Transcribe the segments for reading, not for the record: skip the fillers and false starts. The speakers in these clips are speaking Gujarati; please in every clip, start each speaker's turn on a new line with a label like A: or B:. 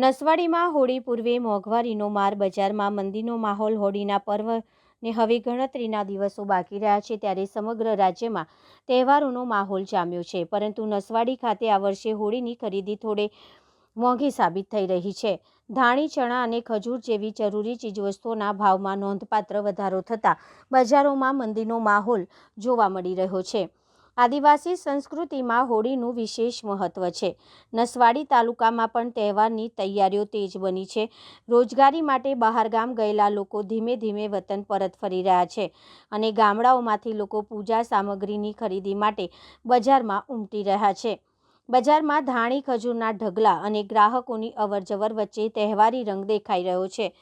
A: નસવાડીમાં હોળી પૂર્વે મોંઘવારીનો માર, બજારમાં મંદીનો માહોલ. હોળીના પર્વને હવે ગણતરીના દિવસો બાકી રહ્યા છે, ત્યારે સમગ્ર રાજ્યમાં તહેવારોનો માહોલ જામ્યો છે. પરંતુ નસવાડી ખાતે આ વર્ષે હોળીની ખરીદી થોડે મોંઘી સાબિત થઈ રહી છે. ધાણી, ચણા અને ખજૂર જેવી જરૂરી ચીજવસ્તુઓના ભાવમાં નોંધપાત્ર વધારો થતાં બજારોમાં મંદીનો માહોલ જોવા મળી રહ્યો છે. આદિવાસી સંસ્કૃતિમાં હોળીનું વિશેષ મહત્વ છે. નસવાડી તાલુકામાં પણ તહેવારની તૈયારીઓ તેજ બની છે. રોજગારી માટે બહારગામ ગયેલા લોકો ધીમે ધીમે વતન પરત ફરી રહ્યા છે અને ગામડાઓમાંથી લોકો પૂજા સામગ્રીની ખરીદી માટે બજારમાં ઉમટી રહ્યા છે. બજારમાં ધાણી, ખજૂરના ઢગલા અને ગ્રાહકોની અવરજવર વચ્ચે તહેવારી રંગ દેખાઈ રહ્યો છે.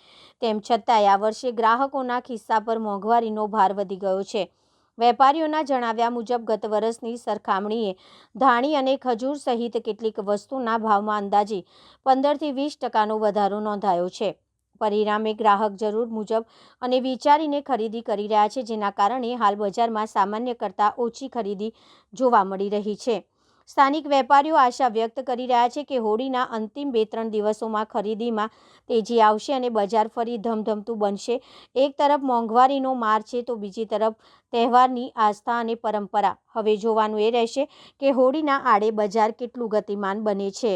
A: તેમ છતાંય આ વર્ષે ગ્રાહકોના ખિસ્સા પર મોંઘવારીનો ભાર વધી ગયો છે. વેપારીઓના જણાવ્યા મુજબ ગત વર્ષની સરખામણીએ ધાણી અને ખજૂર સહિત કેટલીક વસ્તુના ભાવમાં અંદાજે 15 થી 20% વધારો નોંધાયો છે. પરિણામે ગ્રાહક જરૂર મુજબ અને વિચારીને ખરીદી કરી રહ્યા છે, જેના કારણે હાલ બજારમાં સામાન્ય કરતાં ઓછી ખરીદી જોવા મળી રહી છે. સ્થાનિક વેપારીઓ આશા વ્યક્ત કરી રહ્યા છે કે હોળીના અંતિમ 2-3 દિવસોમાં ખરીદીમાં તેજી આવશે અને બજાર ફરી ધમધમતું બનશે. એક તરફ મોંઘવારીનો માર છે તો બીજી તરફ તહેવારની આસ્થા અને પરંપરા. હવે જોવાનું એ રહેશે કે હોળીના આડે બજાર કેટલું ગતિમાન બને છે.